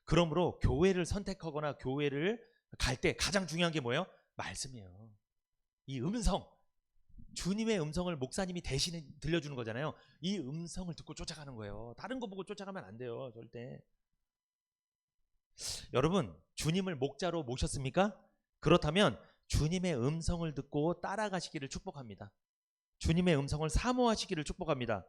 그러므로 교회를 선택하거나 교회를 갈 때 가장 중요한 게 뭐예요? 말씀이에요. 이 음성, 주님의 음성을 목사님이 대신에 들려주는 거잖아요. 이 음성을 듣고 쫓아가는 거예요. 다른 거 보고 쫓아가면 안 돼요. 절대. 여러분, 주님을 목자로 모셨습니까? 그렇다면 주님의 음성을 듣고 따라가시기를 축복합니다. 주님의 음성을 사모하시기를 축복합니다.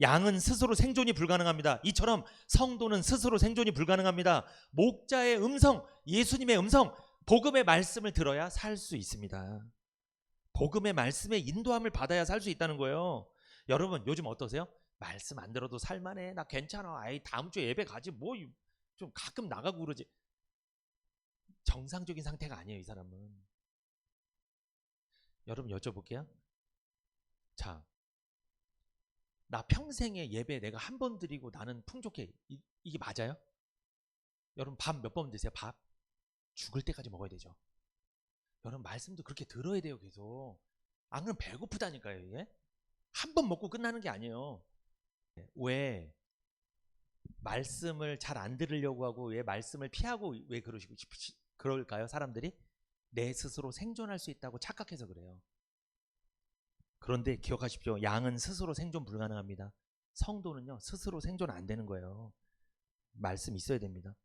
양은 스스로 생존이 불가능합니다. 이처럼 성도는 스스로 생존이 불가능합니다. 목자의 음성, 예수님의 음성, 복음의 말씀을 들어야 살 수 있습니다. 복음의 말씀의 인도함을 받아야 살 수 있다는 거예요. 여러분, 요즘 어떠세요? 말씀 안 들어도 살만해. 나 괜찮아. 아이, 다음 주에 예배 가지. 뭐 좀 가끔 나가고 그러지. 정상적인 상태가 아니에요, 이 사람은. 여러분, 여쭤볼게요. 자, 나 평생에 예배 내가 한 번 드리고 나는 풍족해. 이게 맞아요? 여러분 밥 몇 번 드세요? 밥 죽을 때까지 먹어야 되죠. 여러분 말씀도 그렇게 들어야 돼요. 계속. 안 그러면 배고프다니까요. 이게 한 번 먹고 끝나는 게 아니에요. 왜 말씀을 잘 안 들으려고 하고 왜 말씀을 피하고 왜 그럴까요? 사람들이 내 스스로 생존할 수 있다고 착각해서 그래요. 그런데 기억하십시오. 양은 스스로 생존 불가능합니다. 성도는요 스스로 생존 안 되는 거예요. 말씀 있어야 됩니다.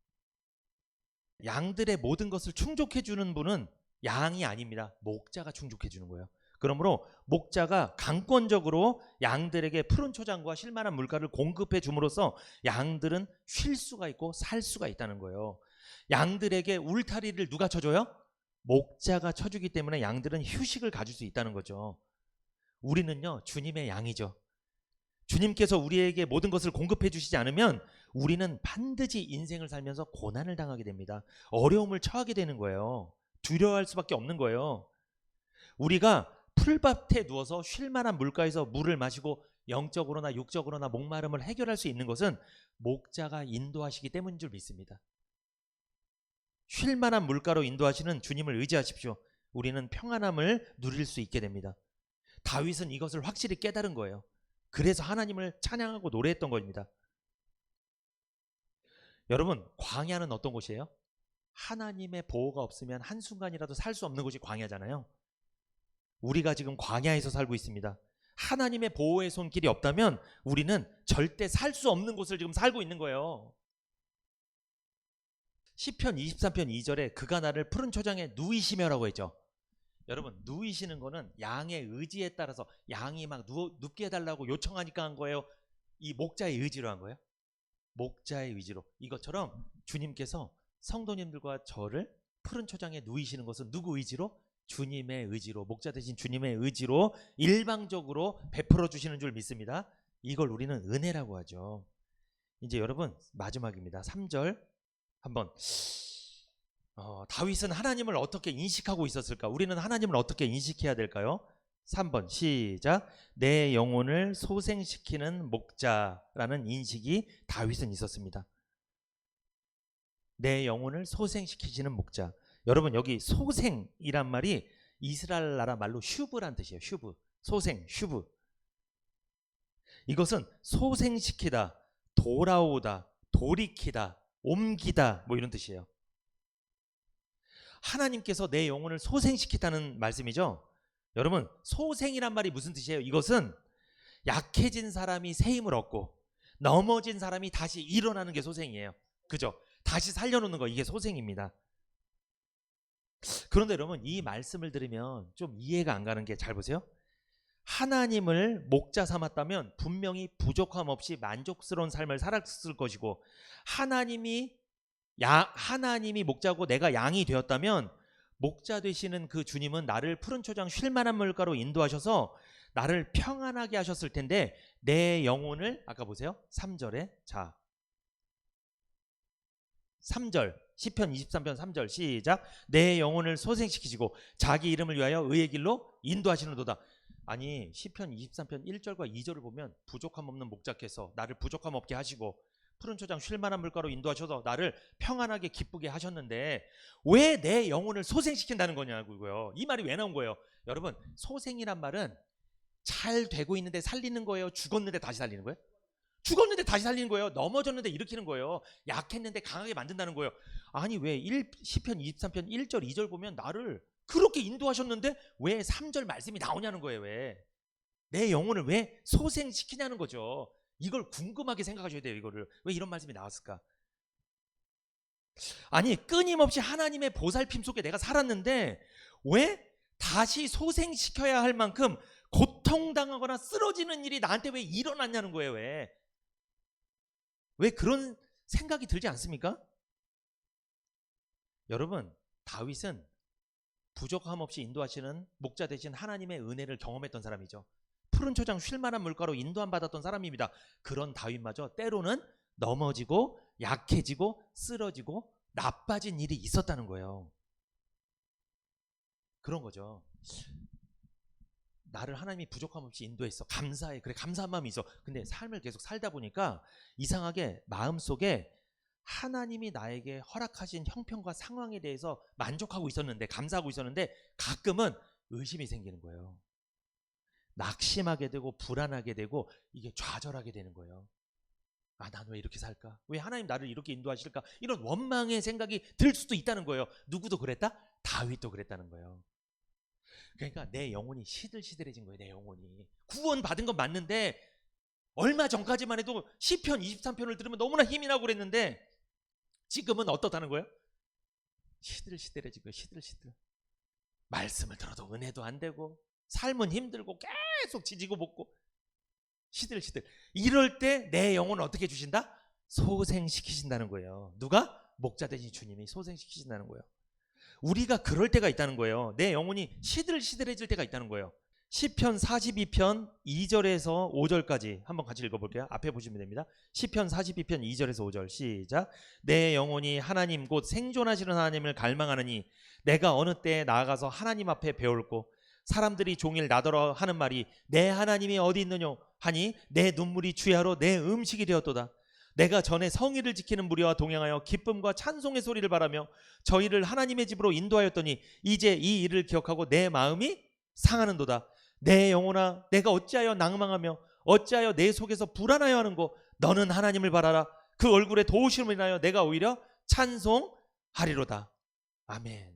양들의 모든 것을 충족해 주는 분은 양이 아닙니다. 목자가 충족해 주는 거예요. 그러므로 목자가 강권적으로 양들에게 푸른 초장과 쉴만한 물가를 공급해 줌으로써 양들은 쉴 수가 있고 살 수가 있다는 거예요. 양들에게 울타리를 누가 쳐줘요? 목자가 쳐주기 때문에 양들은 휴식을 가질 수 있다는 거죠. 우리는요 주님의 양이죠. 주님께서 우리에게 모든 것을 공급해 주시지 않으면 우리는 반드시 인생을 살면서 고난을 당하게 됩니다. 어려움을 처하게 되는 거예요. 두려워할 수밖에 없는 거예요. 우리가 풀밭에 누워서 쉴만한 물가에서 물을 마시고 영적으로나 육적으로나 목마름을 해결할 수 있는 것은 목자가 인도하시기 때문인 줄 믿습니다. 쉴만한 물가로 인도하시는 주님을 의지하십시오. 우리는 평안함을 누릴 수 있게 됩니다. 다윗은 이것을 확실히 깨달은 거예요. 그래서 하나님을 찬양하고 노래했던 겁니다. 여러분 광야는 어떤 곳이에요? 하나님의 보호가 없으면 한순간이라도 살 수 없는 곳이 광야잖아요. 우리가 지금 광야에서 살고 있습니다. 하나님의 보호의 손길이 없다면 우리는 절대 살 수 없는 곳을 지금 살고 있는 거예요. 시편 23편 2절에 그가 나를 푸른 초장에 누이시며라고 했죠. 여러분 누이시는 거는 양의 의지에 따라서 양이 막 눕게 해달라고 요청하니까 한 거예요? 이 목자의 의지로 한 거예요? 목자의 의지로. 이것처럼 주님께서 성도님들과 저를 푸른 초장에 누이시는 것은 누구 의지로? 주님의 의지로, 목자 대신 주님의 의지로 일방적으로 베풀어 주시는 줄 믿습니다. 이걸 우리는 은혜라고 하죠. 이제 여러분 마지막입니다. 3절 한번 다윗은 하나님을 어떻게 인식하고 있었을까? 우리는 하나님을 어떻게 인식해야 될까요? 3번 시작. 내 영혼을 소생시키는 목자라는 인식이 다윗은 있었습니다. 내 영혼을 소생시키시는 목자. 여러분 여기 소생이란 말이 이스라엘 나라 말로 슈브란 뜻이에요. 슈브. 소생, 슈브. 이것은 소생시키다, 돌아오다, 돌이키다, 옮기다 뭐 이런 뜻이에요. 하나님께서 내 영혼을 소생시키다는 말씀이죠. 여러분 소생이란 말이 무슨 뜻이에요? 이것은 약해진 사람이 새 힘을 얻고 넘어진 사람이 다시 일어나는 게 소생이에요. 그죠? 다시 살려놓는 거, 이게 소생입니다. 그런데 여러분 이 말씀을 들으면 좀 이해가 안 가는 게, 잘 보세요. 하나님을 목자 삼았다면 분명히 부족함 없이 만족스러운 삶을 살았을 것이고, 하나님이 목자고 내가 양이 되었다면 목자 되시는 그 주님은 나를 푸른 초장 쉴만한 물가로 인도하셔서 나를 평안하게 하셨을 텐데, 내 영혼을, 아까 보세요 3절에, 자 3절 시편 23편 3절 시작. 내 영혼을 소생시키시고 자기 이름을 위하여 의의 길로 인도하시는도다. 아니 시편 23편 1절과 2절을 보면 부족함 없는 목자께서 나를 부족함 없게 하시고 푸른 초장 쉴만한 물가로 인도하셔서 나를 평안하게 기쁘게 하셨는데 왜 내 영혼을 소생시킨다는 거냐고요. 이 말이 왜 나온 거예요? 여러분 소생이란 말은 잘 되고 있는데 살리는 거예요? 죽었는데 다시 살리는 거예요? 죽었는데 다시 살리는 거예요. 넘어졌는데 일으키는 거예요. 약했는데 강하게 만든다는 거예요. 아니 왜 시편 23편 1절 2절 보면 나를 그렇게 인도하셨는데 왜 3절 말씀이 나오냐는 거예요. 왜 내 영혼을 왜 소생시키냐는 거죠. 이걸 궁금하게 생각하셔야 돼요. 이거를 왜 이런 말씀이 나왔을까? 아니 끊임없이 하나님의 보살핌 속에 내가 살았는데 왜 다시 소생시켜야 할 만큼 고통당하거나 쓰러지는 일이 나한테 왜 일어났냐는 거예요. 왜 그런 생각이 들지 않습니까? 여러분 다윗은 부족함 없이 인도하시는 목자 대신 하나님의 은혜를 경험했던 사람이죠. 푸른 초장 쉴만한 물가로 인도함 받았던 사람입니다. 그런 다윗마저 때로는 넘어지고 약해지고 쓰러지고 나빠진 일이 있었다는 거예요. 그런 거죠. 나를 하나님이 부족함 없이 인도했어. 감사해. 그래, 감사한 마음이 있어. 근데 삶을 계속 살다 보니까 이상하게 마음속에 하나님이 나에게 허락하신 형편과 상황에 대해서 만족하고 있었는데, 감사하고 있었는데 가끔은 의심이 생기는 거예요. 낙심하게 되고 불안하게 되고 이게 좌절하게 되는 거예요. 아, 난 왜 이렇게 살까? 왜 하나님 나를 이렇게 인도하실까? 이런 원망의 생각이 들 수도 있다는 거예요. 누구도 그랬다? 다윗도 그랬다는 거예요. 그러니까 내 영혼이 시들시들해진 거예요. 내 영혼이 구원 받은 건 맞는데 얼마 전까지만 해도 시편 23편을 들으면 너무나 힘이 나고 그랬는데 지금은 어떻다는 거예요? 시들시들해진 거예요. 시들시들. 말씀을 들어도 은혜도 안 되고 삶은 힘들고 계속 지지고 볶고 시들시들. 이럴 때 내 영혼을 어떻게 주신다? 소생시키신다는 거예요. 누가? 목자 되신 주님이 소생시키신다는 거예요. 우리가 그럴 때가 있다는 거예요. 내 영혼이 시들시들해질 때가 있다는 거예요. 시편 42편 2절에서 5절까지 한번 같이 읽어볼게요. 앞에 보시면 됩니다. 시편 42편 2절에서 5절 시작. 내 영혼이 하나님 곧 생존하시는 하나님을 갈망하느니 내가 어느 때에 나아가서 하나님 앞에 배울고 사람들이 종일 나더러 하는 말이 내 하나님이 어디 있느냐 하니 내 눈물이 주야로 내 음식이 되었도다. 내가 전에 성의를 지키는 무리와 동행하여 기쁨과 찬송의 소리를 바라며 저희를 하나님의 집으로 인도하였더니 이제 이 일을 기억하고 내 마음이 상하는도다. 내 영혼아 내가 어찌하여 낭망하며 어찌하여 내 속에서 불안하여 하는고 너는 하나님을 바라라. 그 얼굴에 도우심을 인하여 내가 오히려 찬송하리로다. 아멘.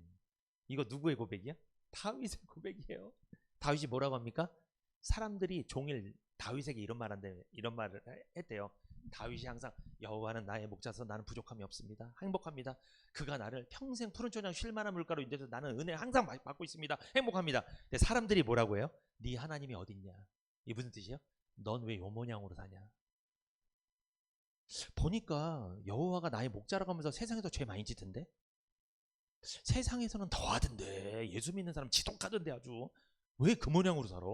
이거 누구의 고백이야? 다윗의 고백이에요. 다윗이 뭐라고 합니까? 사람들이 종일 다윗에게 이런 말을 했대요. 다윗이 항상 여호와는 나의 목자서 나는 부족함이 없습니다. 행복합니다. 그가 나를 평생 푸른 초장 쉴만한 물가로 인도해서 나는 은혜 항상 받고 있습니다. 행복합니다. 근데 사람들이 뭐라고 해요? 네 하나님이 어딨냐? 이게 무슨 뜻이에요? 넌 왜 요 모양으로 사냐? 보니까 여호와가 나의 목자라고 하면서 세상에서 죄 많이 짓던데? 세상에서는 더 하던데 예수 믿는 사람 지독하던데 아주 왜 그 모양으로 살아?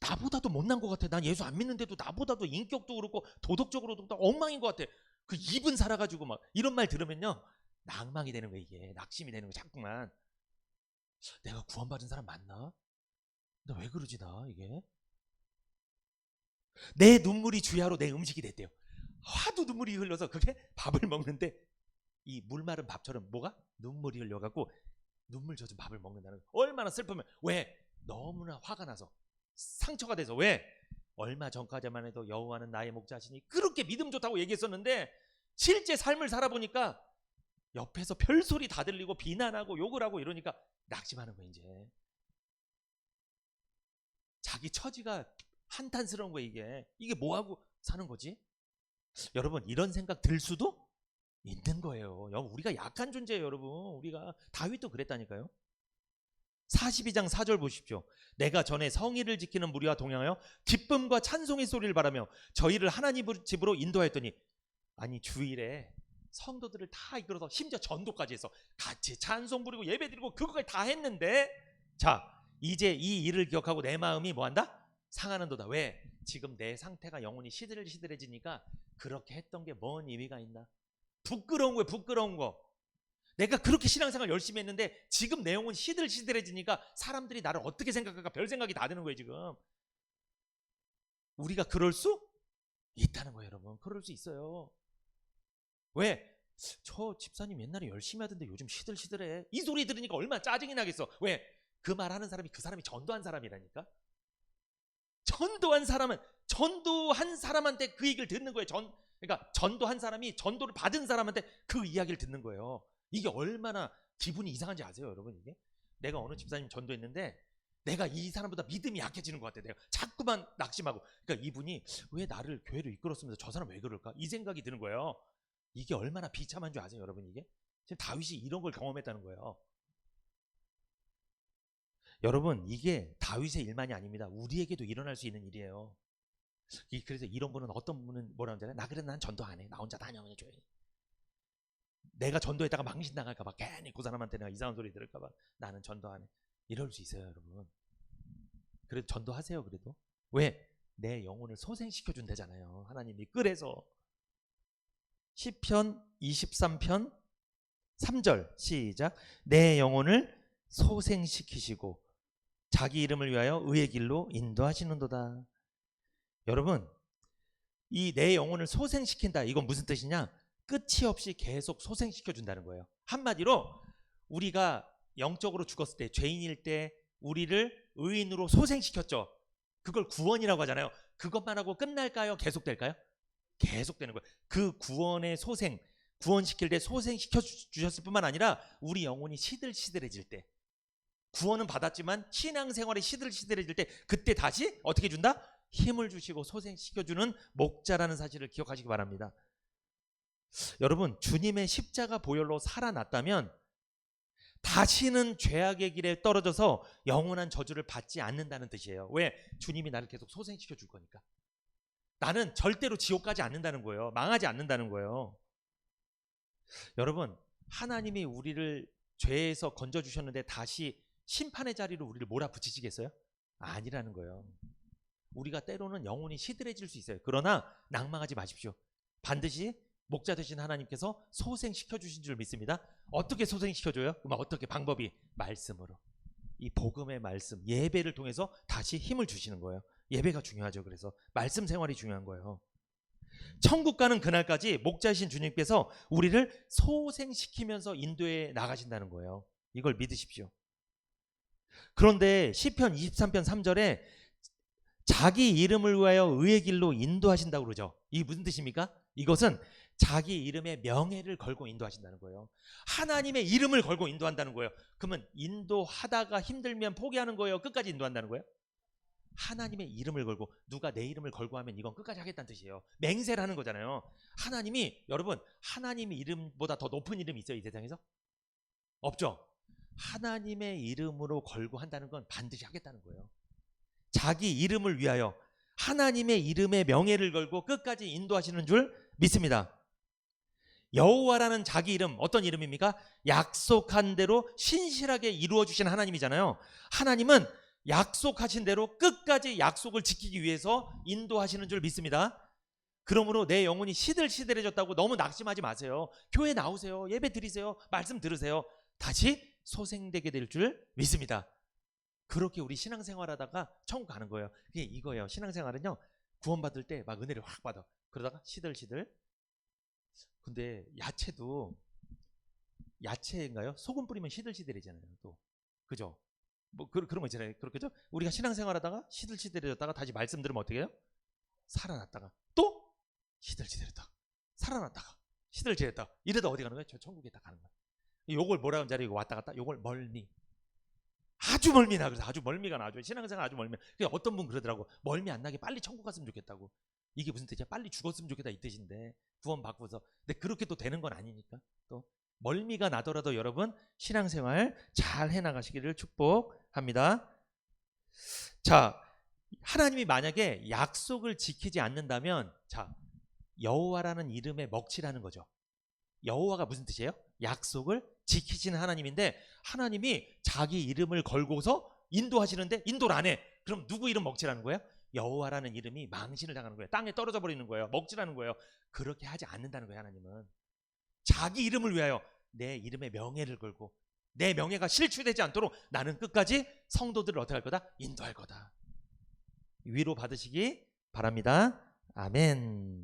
나보다도 못난 것 같아. 난 예수 안 믿는데도 나보다도 인격도 그렇고 도덕적으로도 엉망인 것 같아. 그 입은 살아가지고 막 이런 말 들으면요 낭망이 되는 거야. 이게 낙심이 되는 거야. 자꾸만 내가 구원받은 사람 맞나? 나 왜 그러지 나 이게? 내 눈물이 주야로 내 음식이 됐대요. 하도 눈물이 흘러서 그게 밥을 먹는데 이 물 마른 밥처럼 뭐가? 눈물이 흘려갖고 눈물 젖은 밥을 먹는다는 거야. 얼마나 슬프면 왜? 너무나 화가 나서 상처가 돼서. 왜? 얼마 전까지만 해도 여호와는 나의 목자시니 그렇게 믿음 좋다고 얘기했었는데 실제 삶을 살아보니까 옆에서 별소리 다 들리고 비난하고 욕을 하고 이러니까 낙심하는 거야. 이제 자기 처지가 한탄스러운 거야. 이게 뭐하고 사는 거지? 여러분 이런 생각 들 수도 있는 거예요. 우리가 약한 존재예요. 여러분 우리가 다윗도 그랬다니까요. 42장 4절 보십시오. 내가 전에 성의를 지키는 무리와 동행하여 기쁨과 찬송의 소리를 바라며 저희를 하나님 집으로 인도하였더니 아니 주일에 성도들을 다 이끌어서 심지어 전도까지 해서 같이 찬송 부리고 예배 드리고 그거까지 다 했는데 자 이제 이 일을 기억하고 내 마음이 뭐한다? 상하는도다. 왜? 지금 내 상태가 영혼이 시들시들해지니까 그렇게 했던 게 뭔 의미가 있나? 부끄러운 거예요. 부끄러운 거. 내가 그렇게 신앙생활 열심히 했는데 지금 내 영혼 시들시들해지니까 사람들이 나를 어떻게 생각할까 별 생각이 다 드는 거예요. 지금 우리가 그럴 수 있다는 거예요. 여러분 그럴 수 있어요. 왜? 저 집사님 옛날에 열심히 하던데 요즘 시들시들해. 이 소리 들으니까 얼마나 짜증이 나겠어. 왜? 그 말하는 사람이 그 사람이 전도한 사람이라니까. 전도한 사람한테 그 얘기를 듣는 거예요. 그러니까 전도한 사람이 전도를 받은 사람한테 그 이야기를 듣는 거예요. 이게 얼마나 기분이 이상한지 아세요, 여러분? 이게 내가 어느 집사님 전도했는데 내가 이 사람보다 믿음이 약해지는 것 같아. 내가 자꾸만 낙심하고. 그러니까 이분이 왜 나를 교회로 이끌었으면서 저 사람 왜 그럴까? 이 생각이 드는 거예요. 이게 얼마나 비참한 줄 아세요, 여러분? 이게 지금 다윗이 이런 걸 경험했다는 거예요. 여러분 이게 다윗의 일만이 아닙니다. 우리에게도 일어날 수 있는 일이에요. 그래서 이런 분은 어떤 분은 뭐라고 하잖아요. 나 그래도 난 전도 안 해. 나 혼자 다녀줘요. 내가 전도했다가 망신당할까봐 괜히 그 사람한테 내가 이상한 소리 들을까봐 나는 전도 안 해. 이럴 수 있어요, 여러분. 그래도 전도하세요. 그래도 왜? 내 영혼을 소생시켜준다잖아요. 하나님이 그래서 시편 23편 3절 시작. 내 영혼을 소생시키시고 자기 이름을 위하여 의의 길로 인도하시는도다. 여러분, 이 내 영혼을 소생시킨다. 이건 무슨 뜻이냐? 끝이 없이 계속 소생시켜준다는 거예요. 한마디로 우리가 영적으로 죽었을 때, 죄인일 때 우리를 의인으로 소생시켰죠. 그걸 구원이라고 하잖아요. 그것만 하고 끝날까요? 계속될까요? 계속되는 거예요. 그 구원의 소생, 구원시킬 때 소생시켜 주셨을 뿐만 아니라 우리 영혼이 시들시들해질 때, 구원은 받았지만 신앙생활이 시들시들해질 때 그때 다시 어떻게 준다? 힘을 주시고 소생시켜주는 목자라는 사실을 기억하시기 바랍니다. 여러분, 주님의 십자가 보혈로 살아났다면 다시는 죄악의 길에 떨어져서 영원한 저주를 받지 않는다는 뜻이에요. 왜? 주님이 나를 계속 소생시켜 줄 거니까. 나는 절대로 지옥 가지 않는다는 거예요. 망하지 않는다는 거예요. 여러분, 하나님이 우리를 죄에서 건져주셨는데 다시 심판의 자리로 우리를 몰아붙이시겠어요? 아니라는 거예요. 우리가 때로는 영혼이 시들해질 수 있어요. 그러나 낭망하지 마십시오. 반드시 목자 되신 하나님께서 소생시켜 주신 줄 믿습니다. 어떻게 소생시켜줘요? 그럼 어떻게? 방법이 말씀으로. 이 복음의 말씀, 예배를 통해서 다시 힘을 주시는 거예요. 예배가 중요하죠. 그래서 말씀 생활이 중요한 거예요. 천국 가는 그날까지 목자이신 주님께서 우리를 소생시키면서 인도해 나가신다는 거예요. 이걸 믿으십시오. 그런데 시편 23편 3절에 자기 이름을 위하여 의의 길로 인도하신다고 그러죠. 이게 무슨 뜻입니까? 이것은 자기 이름의 명예를 걸고 인도하신다는 거예요. 하나님의 이름을 걸고 인도한다는 거예요. 그러면 인도하다가 힘들면 포기하는 거예요? 끝까지 인도한다는 거예요? 하나님의 이름을 걸고, 누가 내 이름을 걸고 하면 이건 끝까지 하겠다는 뜻이에요. 맹세를 하는 거잖아요. 하나님이, 여러분, 하나님의 이름보다 더 높은 이름이 있어요, 이 세상에서? 없죠? 하나님의 이름으로 걸고 한다는 건 반드시 하겠다는 거예요. 자기 이름을 위하여 하나님의 이름의 명예를 걸고 끝까지 인도하시는 줄 믿습니다. 여호와라는 자기 이름, 어떤 이름입니까? 약속한 대로 신실하게 이루어 주신 하나님이잖아요. 하나님은 약속하신 대로 끝까지 약속을 지키기 위해서 인도하시는 줄 믿습니다. 그러므로 내 영혼이 시들시들해졌다고 너무 낙심하지 마세요. 교회 나오세요. 예배 드리세요. 말씀 들으세요. 다시 소생되게 될 줄 믿습니다. 그렇게 우리 신앙생활 하다가 천국 가는 거예요. 그게 이거예요. 신앙생활은요, 구원받을 때 막 은혜를 확 받아. 그러다가 시들시들. 근데 야채도, 야채인가요? 소금 뿌리면 시들시들해지잖아요. 또 그죠? 뭐 그런 거 있잖아요. 그렇겠죠? 우리가 신앙생활 하다가 시들시들해졌다가 다시 말씀 들으면 어떻게 해요? 살아났다가 또 시들시들했다가 살아났다가 시들시들했다가 이러다 어디 가는 거예요? 저 천국에 딱 가는 거예요. 요걸 뭐라 하는 자리, 이거 왔다 갔다, 요걸 멀미. 아주 멀미나. 그래서 아주 멀미가 나죠. 신앙생활 아주 멀미. 어떤 분 그러더라고. 멀미 안 나게 빨리 천국 갔으면 좋겠다고. 이게 무슨 뜻이야? 빨리 죽었으면 좋겠다 이 뜻인데, 구원 받고서. 근데 그렇게 또 되는 건 아니니까. 또 멀미가 나더라도 여러분 신앙생활 잘 해나가시기를 축복합니다. 자, 하나님이 만약에 약속을 지키지 않는다면, 자, 여호와라는 이름에 먹칠하는 거죠. 여호와가 무슨 뜻이에요? 약속을 지키시는 하나님인데, 하나님이 자기 이름을 걸고서 인도하시는데 인도를 안 해. 그럼 누구 이름 먹칠하는 거예요? 여호와라는 이름이 망신을 당하는 거예요. 땅에 떨어져 버리는 거예요. 먹칠하는 거예요. 그렇게 하지 않는다는 거예요. 하나님은 자기 이름을 위하여 내 이름의 명예를 걸고, 내 명예가 실추되지 않도록 나는 끝까지 성도들을 어떻게 할 거다? 인도할 거다. 위로 받으시기 바랍니다. 아멘.